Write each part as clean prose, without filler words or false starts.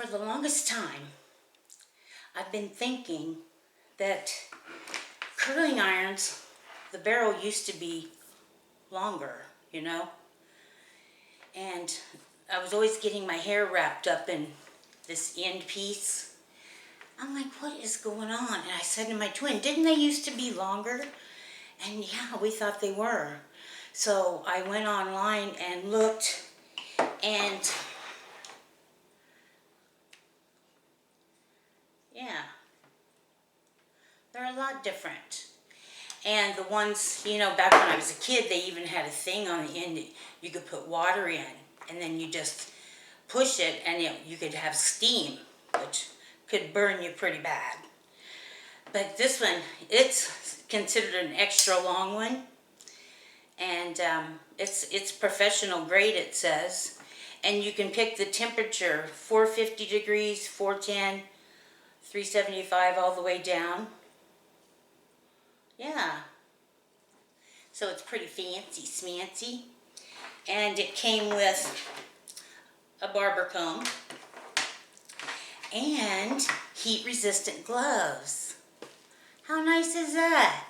For the longest time, I've been thinking that curling irons, the barrel used to be longer, you know? And I was always getting my hair wrapped up in this end piece. I'm like, what is going on? And I said to my twin, didn't they used to be longer? And yeah, we thought they were. So I went online and looked, and yeah, they're a lot different. And the ones, you know, back when I was a kid, they even had a thing on the end that you could put water in, and then you just push it, and you could have steam, which could burn you pretty bad. But this one, it's considered an extra long one, and it's professional grade, it says. And you can pick the temperature, 450 degrees, 410, 375, all the way down. Yeah. So it's pretty fancy smancy. And it came with a barber comb and heat resistant gloves. How nice is that?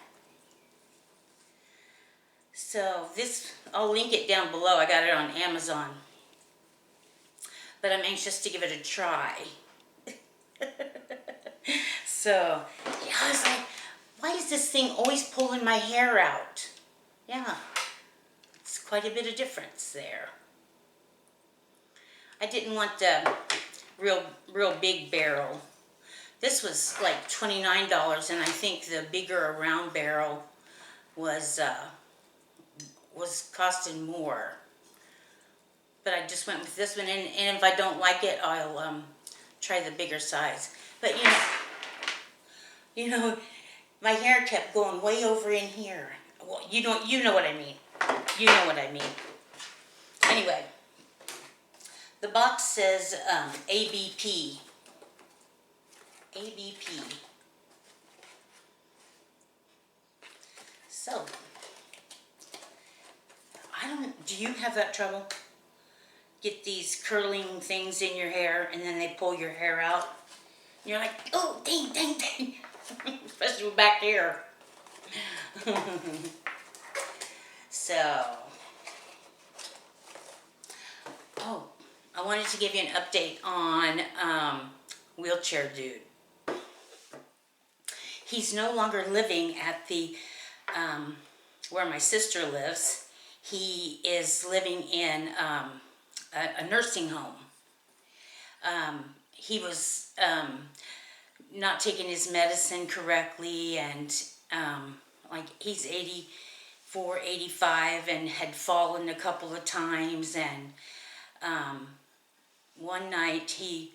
So this, I'll link it down below. I got it on Amazon. But I'm anxious to give it a try. So, yeah, I was like, why is this thing always pulling my hair out? Yeah, it's quite a bit of difference there. I didn't want the real big barrel. This was like $29, and I think the bigger round barrel was costing more. But I just went with this one, and if I don't like it, I'll try the bigger size. But you know, my hair kept going way over in here. Well, you know what I mean. You know what I mean. Anyway, the box says ABP. ABP. So, do you have that trouble? Get these curling things in your hair, and then they pull your hair out. And you're like, oh, dang, dang, dang. Especially back here. So, I wanted to give you an update on Wheelchair Dude. He's no longer living at the where my sister lives. He is living in a nursing home. He was not taking his medicine correctly, and like he's 84, 85, and had fallen a couple of times, and one night he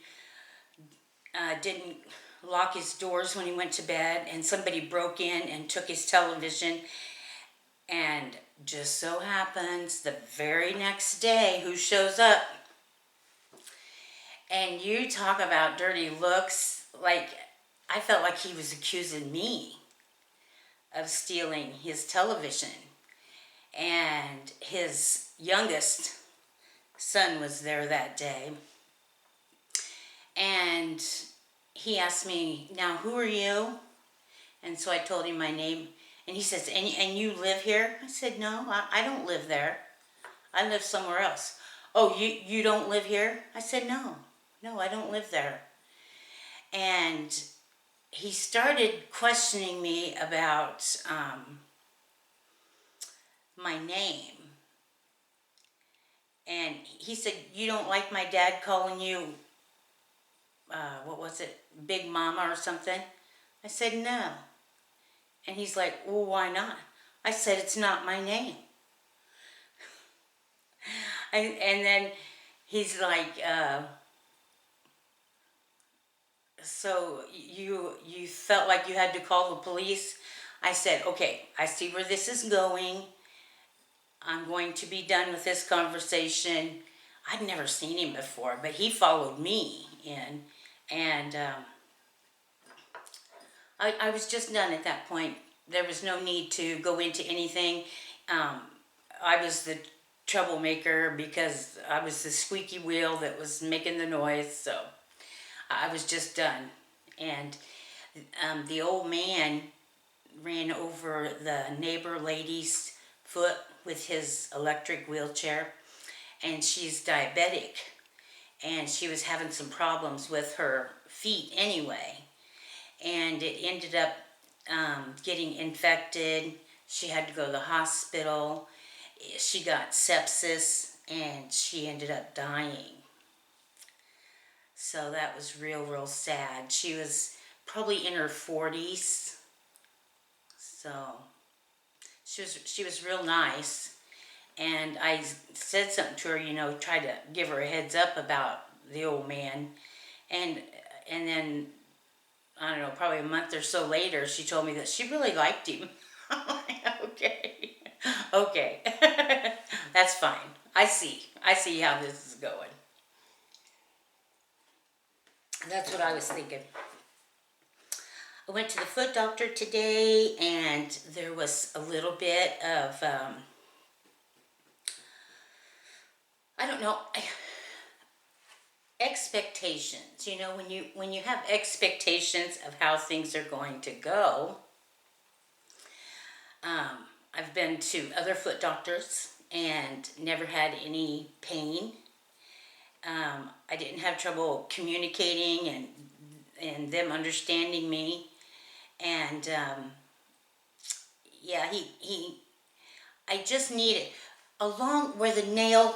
didn't lock his doors when he went to bed, and somebody broke in and took his television, and just so happens the very next day, who shows up? And you talk about dirty looks. Like, I felt like he was accusing me of stealing his television. And his youngest son was there that day. And he asked me, now, who are you? And so I told him my name. And he says, and you live here? I said, no, I don't live there. I live somewhere else. Oh, you don't live here? I said, no, I don't live there. And he started questioning me about my name. And he said, you don't like my dad calling you, what was it, Big Mama or something? I said, no. And he's like, well, why not? I said, it's not my name. And then he's like, so you felt like you had to call the police? I said, okay, I see where this is going. I'm going to be done with this conversation. I'd never seen him before, but he followed me in, and I was just done at that point. There was no need to go into anything. I was the troublemaker because I was the squeaky wheel that was making the noise. So I was just done. And the old man ran over the neighbor lady's foot with his electric wheelchair, and she's diabetic, and she was having some problems with her feet anyway, and it ended up getting infected. She had to go to the hospital. She got sepsis, and she ended up dying. So that was real sad. She was probably in her 40s. So she was real nice. And I said something to her, you know, tried to give her a heads up about the old man. And then, I don't know, probably a month or so later, she told me that she really liked him. I'm like, okay. Okay. That's fine. I see how this is going. That's what I was thinking. I went to the foot doctor today, and there was a little bit of, I don't know, expectations. You know, when you have expectations of how things are going to go. I've been to other foot doctors and never had any pain. I didn't have trouble communicating and them understanding me. And yeah, I just needed along where the nail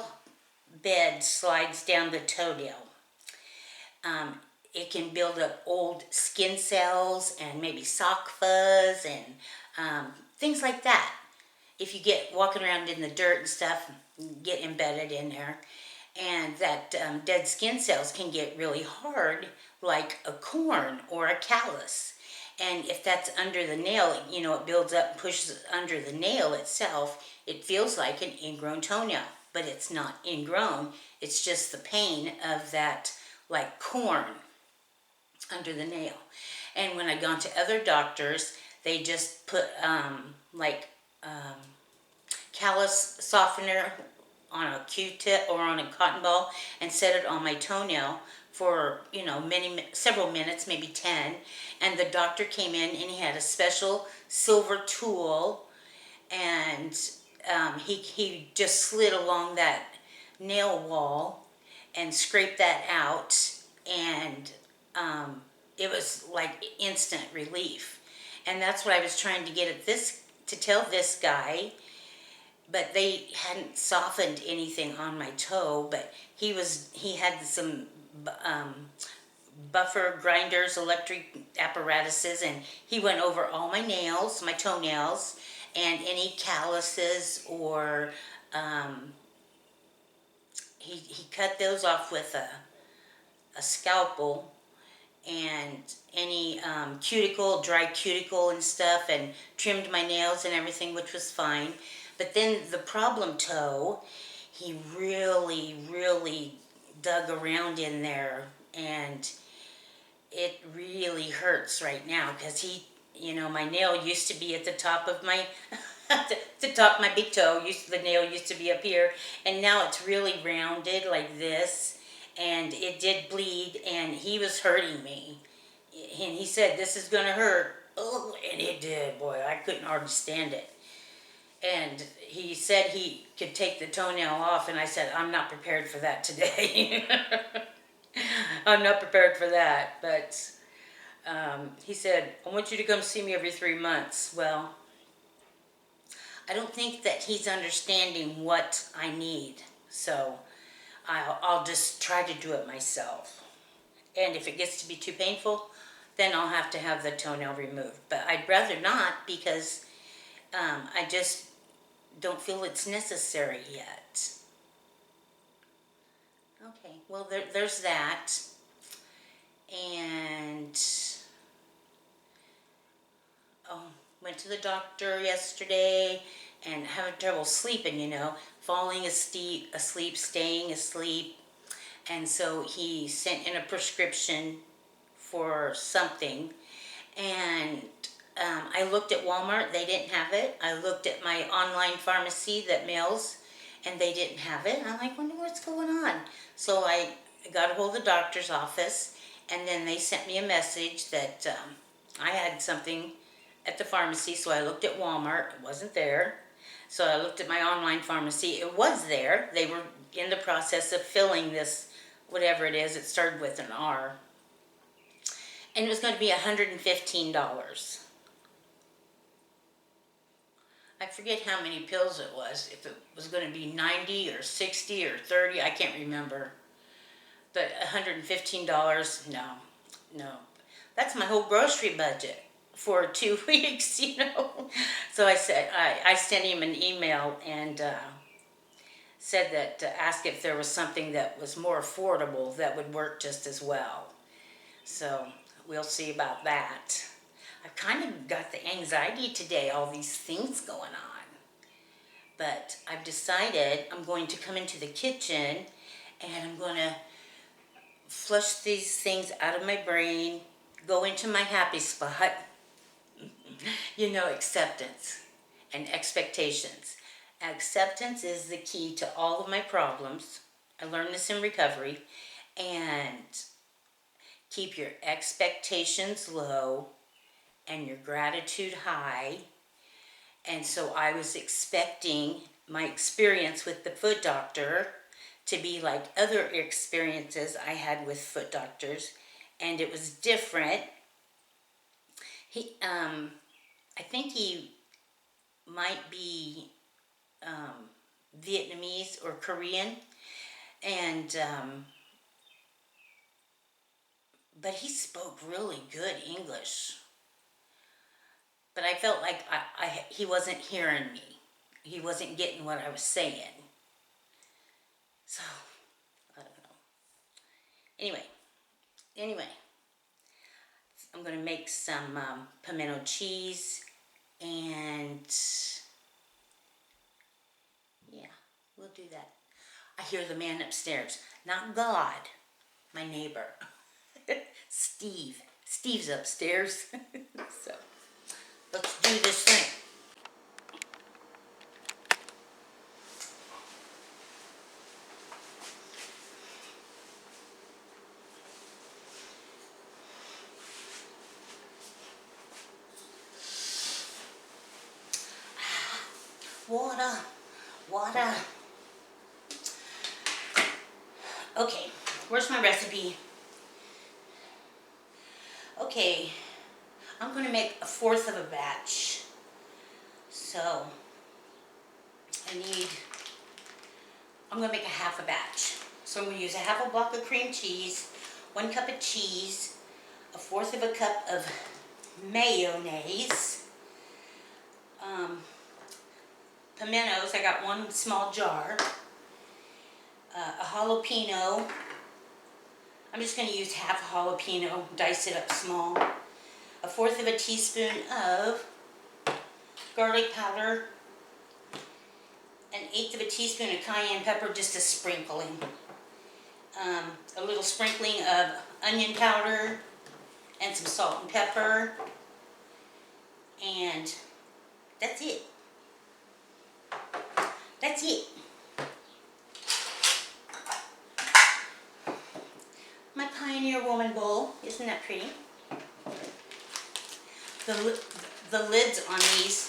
bed slides down the toenail. It can build up old skin cells and maybe sock fuzz and things like that. If you get walking around in the dirt and stuff, get embedded in there. And that dead skin cells can get really hard, like a corn or a callus. And if that's under the nail, you know, it builds up and pushes under the nail itself. It feels like an ingrown toenail, but it's not ingrown. It's just the pain of that, like corn under the nail. And when I'd gone to other doctors, they just put callus softener on a Q-tip or on a cotton ball and set it on my toenail for, you know, several minutes, maybe 10. And the doctor came in and he had a special silver tool, and he just slid along that nail wall and scraped that out, and it was like instant relief. And that's what I was trying to get at to tell this guy. But they hadn't softened anything on my toe, but he had some buffer grinders, electric apparatuses, and he went over all my nails, my toenails, and any calluses, or he cut those off with a scalpel, and any dry cuticle and stuff, and trimmed my nails and everything, which was fine. But then the problem toe, he really dug around in there, and it really hurts right now, because my nail used to be at the top of my, the top of my big toe, the nail used to be up here, and now it's really rounded like this, and it did bleed, and he was hurting me. And he said, "This is gonna hurt." Oh, and it did, boy, I couldn't hardly stand it. And he said he could take the toenail off, and I said, "I'm not prepared for that today." I'm not prepared for that, but he said, "I want you to come see me every 3 months." Well, I don't think that he's understanding what I need, so I'll just try to do it myself. And if it gets to be too painful, then I'll have to have the toenail removed. But I'd rather not, because I just don't feel it's necessary yet. Okay, well, there's that. And went to the doctor yesterday and having trouble sleeping, falling asleep, staying asleep. And so he sent in a prescription for something. And I looked at Walmart, they didn't have it. I looked at my online pharmacy that mails, and they didn't have it. And I'm like, wonder what's going on. So I got a hold of the doctor's office, And then they sent me a message that I had something at the pharmacy, so I looked at Walmart. It wasn't there. So I looked at my online pharmacy. It was there. They were in the process of filling this, whatever it is. It started with an R. And it was going to be $115. I forget how many pills it was. If it was going to be 90 or 60 or 30, I can't remember. But $115, no. That's my whole grocery budget for 2 weeks, you know. So I said, I sent him an email and said that, asked if there was something that was more affordable that would work just as well. So we'll see about that. I've kind of got the anxiety today, all these things going on. But I've decided I'm going to come into the kitchen and I'm going to flush these things out of my brain, go into my happy spot. You know, acceptance and expectations. Acceptance is the key to all of my problems. I learned this in recovery. And keep your expectations low and your gratitude high. And so I was expecting my experience with the foot doctor to be like other experiences I had with foot doctors, and it was different. I think he might be Vietnamese or Korean, and but he spoke really good English. But I felt like he wasn't hearing me. He wasn't getting what I was saying. So, I don't know. Anyway, I'm going to make some pimento cheese, and yeah, we'll do that. I hear the man upstairs. Not God, my neighbor. Steve. Steve's upstairs. So, let's do this thing. Water. Okay, where's my recipe? Okay, I'm going to make 1/4 of a batch. So, I'm going to make a 1/2 batch. So I'm going to use a 1/2 block of cream cheese, 1 cup of cheese, 1/4 of a cup of mayonnaise, pimentos, I got 1 small jar, a jalapeno. I'm just going to use 1/2 jalapeno, dice it up small, 1/4 of a teaspoon of garlic powder, 1/8 of a teaspoon of cayenne pepper, just a sprinkling, a little sprinkling of onion powder, and some salt and pepper, and that's it. That's it. My Pioneer Woman bowl, isn't that pretty? The lids on these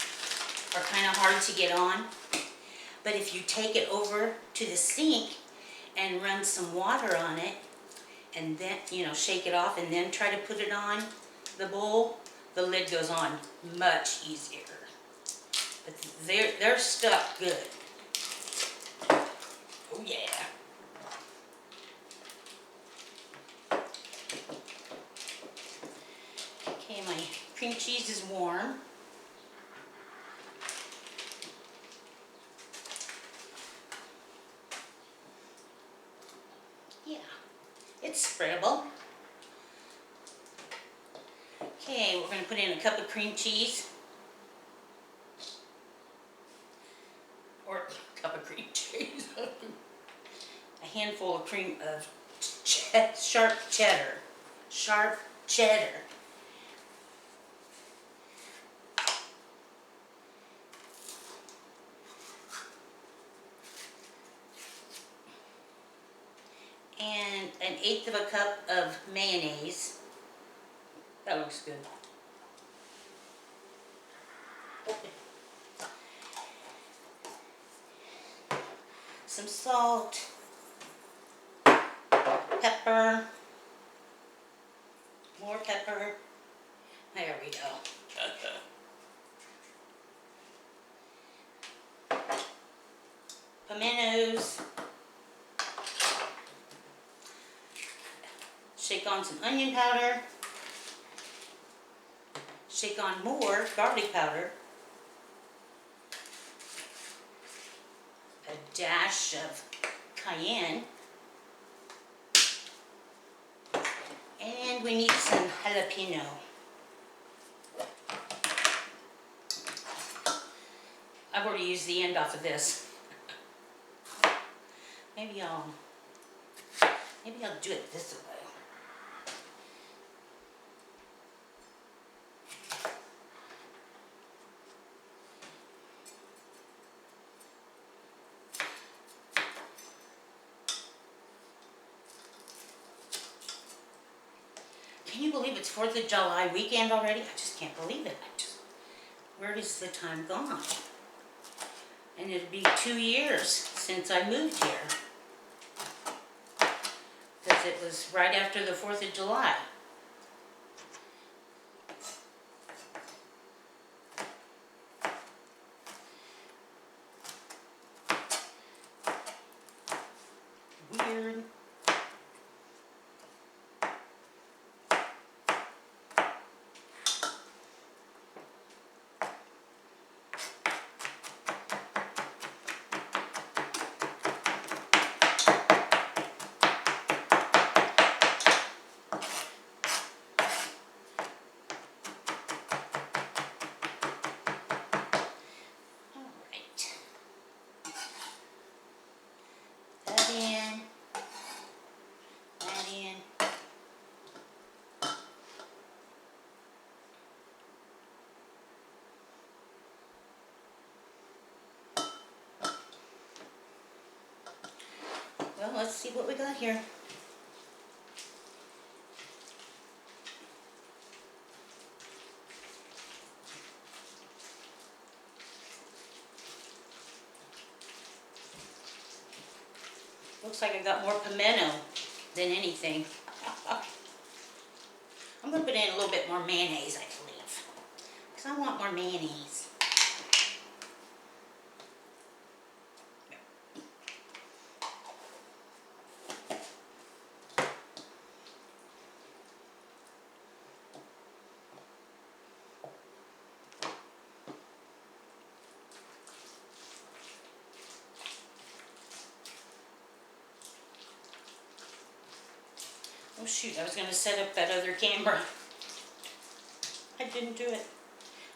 are kind of hard to get on, but if you take it over to the sink and run some water on it, and then, you know, shake it off and then try to put it on the bowl, the lid goes on much easier. But they're stuck good. Oh yeah. Okay, my cream cheese is warm. Yeah, it's spreadable. Okay, we're going to put in a cup of cream cheese. Or a cup of cream cheese. A handful of cream of sharp cheddar. Sharp cheddar. And 1/8 1/8 of a cup of mayonnaise. That looks good. Some salt, pepper, more pepper. There we go. Pimentos. Shake on some onion powder. Shake on more garlic powder. A dash of cayenne. And we need some jalapeno. I've already used the end off of this. Maybe I'll do it this way. Can you believe it's 4th of July weekend already? I just can't believe it. Where has the time gone? And it'll be 2 years since I moved here. Because it was right after the 4th of July. Weird. Well, let's see what we got here. Looks like I got more pimento than anything. I'm going to put in a little bit more mayonnaise, I believe. Because I want more mayonnaise. Oh shoot, I was going to set up that other camera. I didn't do it.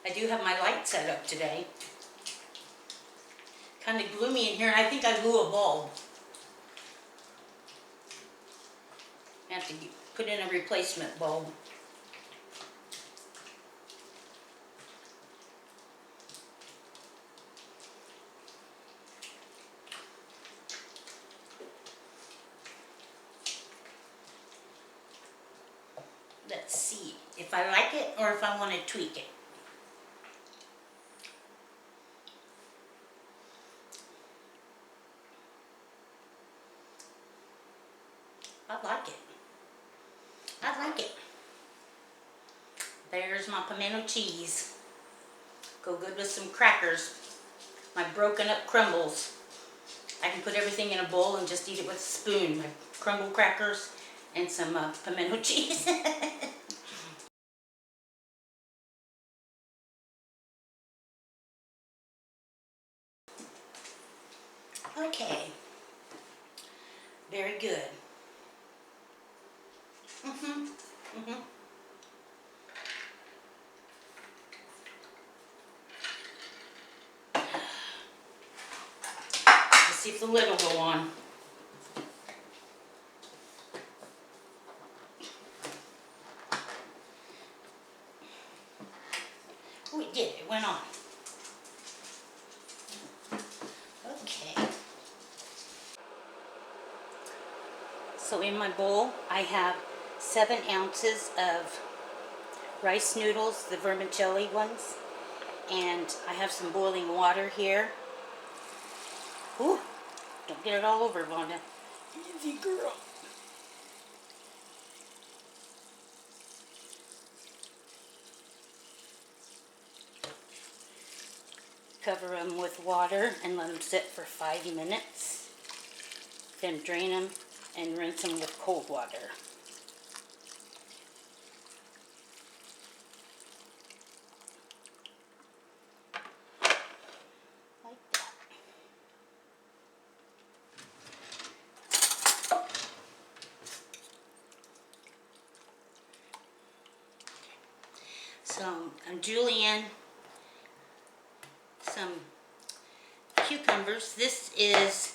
I do have my light set up today. Kind of gloomy in here, and I think I blew a bulb. I have to put in a replacement bulb. Let's see if I like it or if I want to tweak it. I like it. I like it. There's my pimento cheese. Go good with some crackers. My broken up crumbles. I can put everything in a bowl and just eat it with a spoon. My crumble crackers and some pimento cheese. Okay. Very good. Let's see if the lid will go on. Oh, it did. It went on. Okay. So in my bowl, I have 7 ounces of rice noodles, the vermicelli ones, and I have some boiling water here. Ooh, don't get it all over, Vonda. Easy girl. Cover them with water and let them sit for 5 minutes. Then drain them and rinse them with cold water. Like that. So, julienne, some cucumbers. This is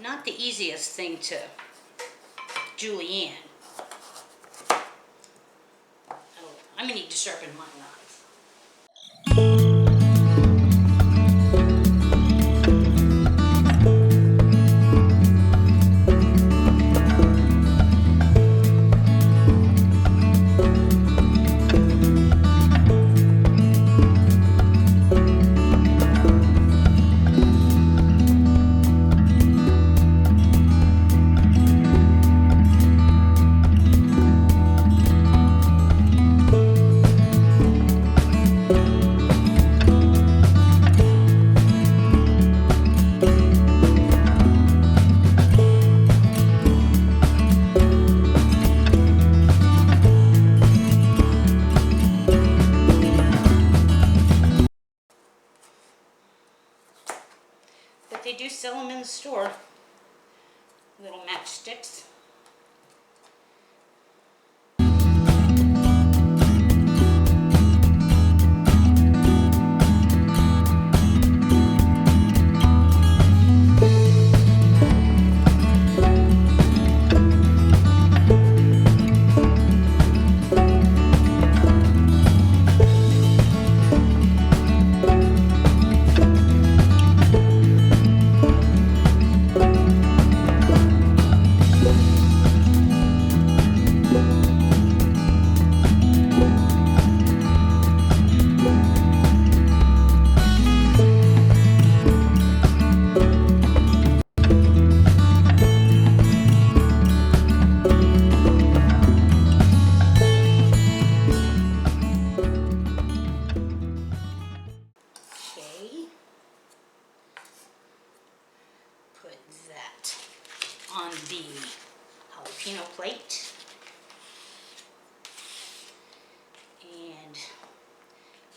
not the easiest thing to julienne. Oh, I'm gonna need to sharpen my knife. They do sell them in the store, little matchsticks.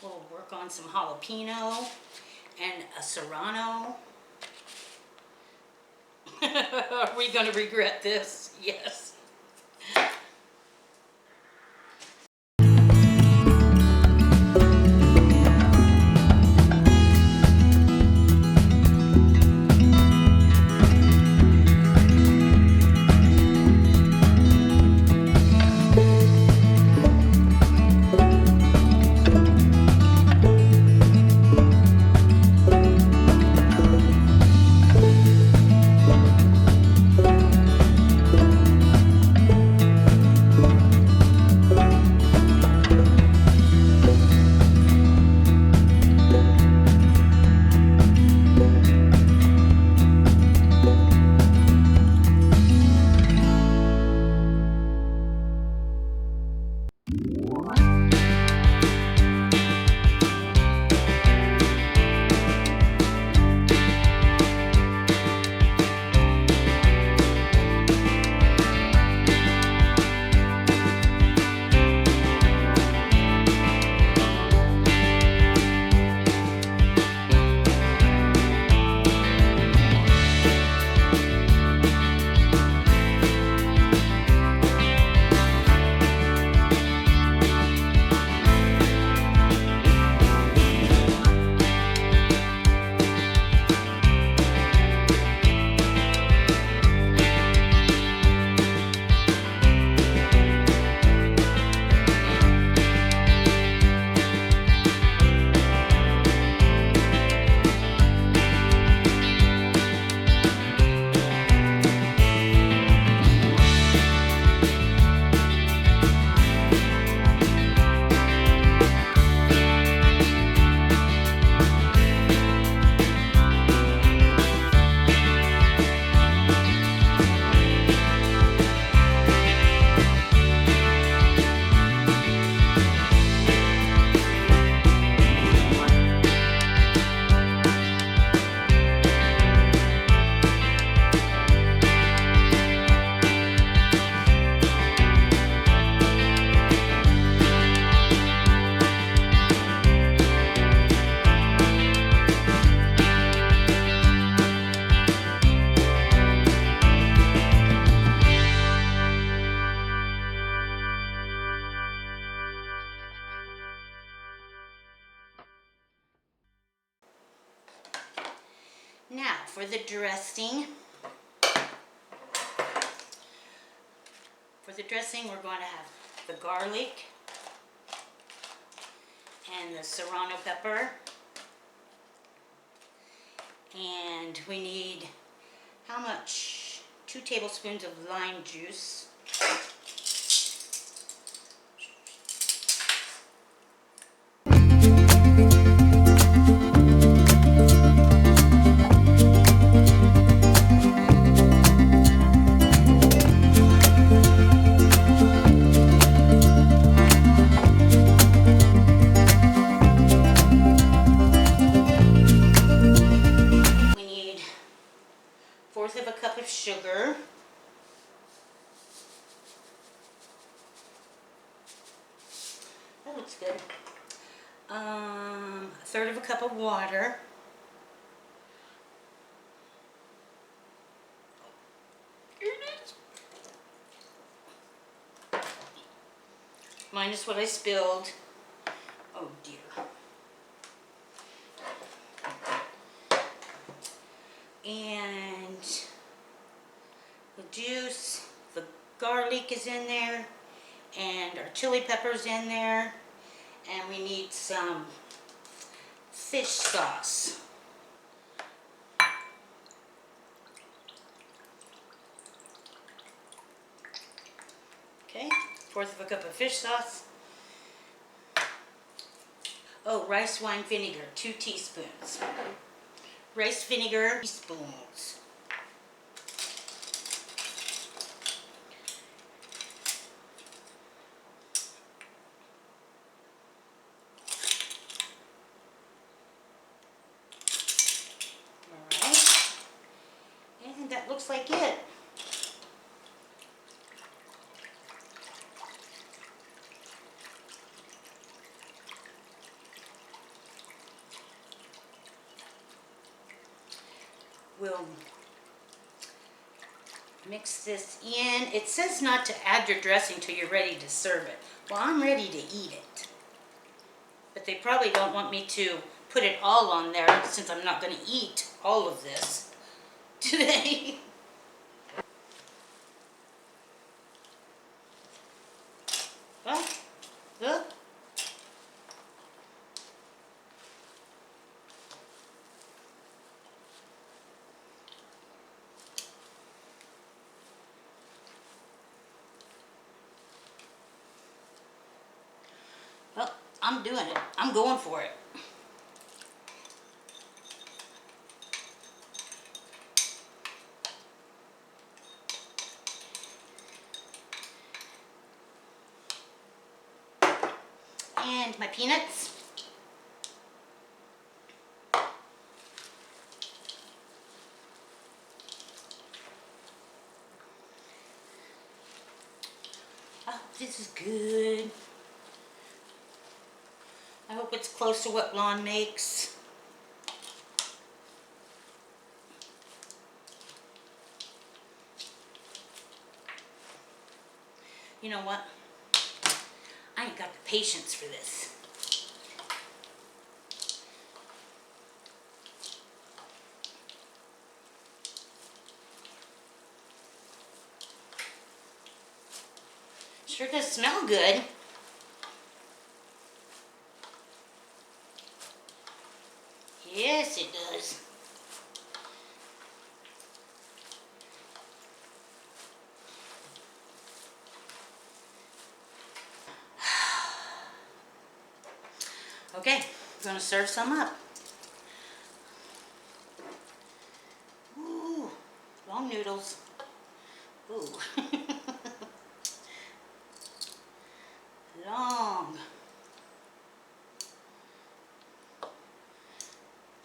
We'll work on some jalapeno and a serrano. Are we going to regret this? Yes. Now for the dressing. For the dressing, we're going to have the garlic and the serrano pepper. And we need, how much? 2 tablespoons of lime juice. Of a cup of sugar, that looks good. 1/3 of a cup of water, here it is, minus what I spilled. Oh dear. And the juice, the garlic is in there, and our chili peppers in there, and we need some fish sauce. Okay, 1/4 of a cup of fish sauce. Oh, rice wine vinegar, 2 teaspoons. Rice vinegar, teaspoons. Alright, and that looks like it. we'll mix this in. It says not to add your dressing till you're ready to serve it. Well, I'm ready to eat it. But they probably don't want me to put it all on there since I'm not going to eat all of this today. Well, look. Well, I'm doing it. I'm going for it. And my peanuts. Oh, this is good. I hope it's close to what Blonde makes. You know what? I ain't got the patience for this. Sure does smell good. Yes, it does. Okay, I'm gonna serve some up. Ooh, long noodles. Ooh. Long.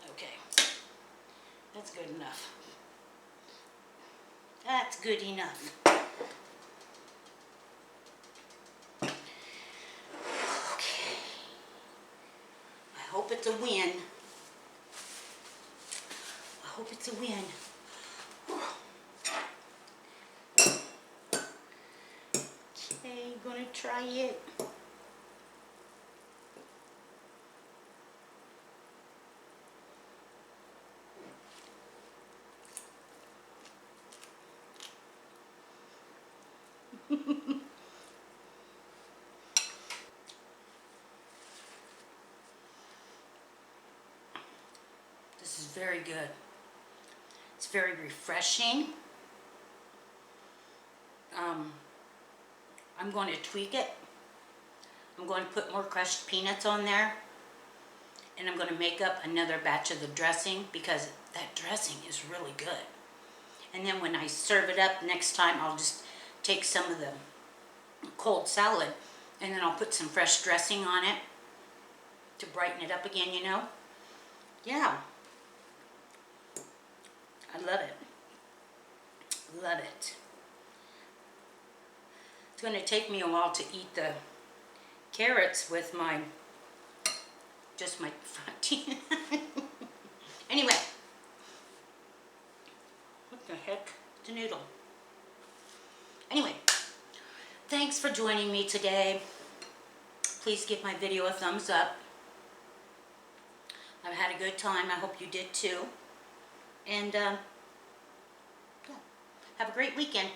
Okay, that's good enough. That's good enough. Okay. I hope it's a win. I hope it's a win. Okay, gonna try it. This is very good. It's very refreshing. I'm going to tweak it. I'm going to put more crushed peanuts on there. And I'm going to make up another batch of the dressing because that dressing is really good. And then when I serve it up next time, I'll just take some of the cold salad and then I'll put some fresh dressing on it to brighten it up again, you know? Yeah. I love it. Love it. It's going to take me a while to eat the carrots with my, just my front teeth. Anyway. What the heck? It's a noodle. Anyway. Thanks for joining me today. Please give my video a thumbs up. I've had a good time. I hope you did too. And yeah, have a great weekend.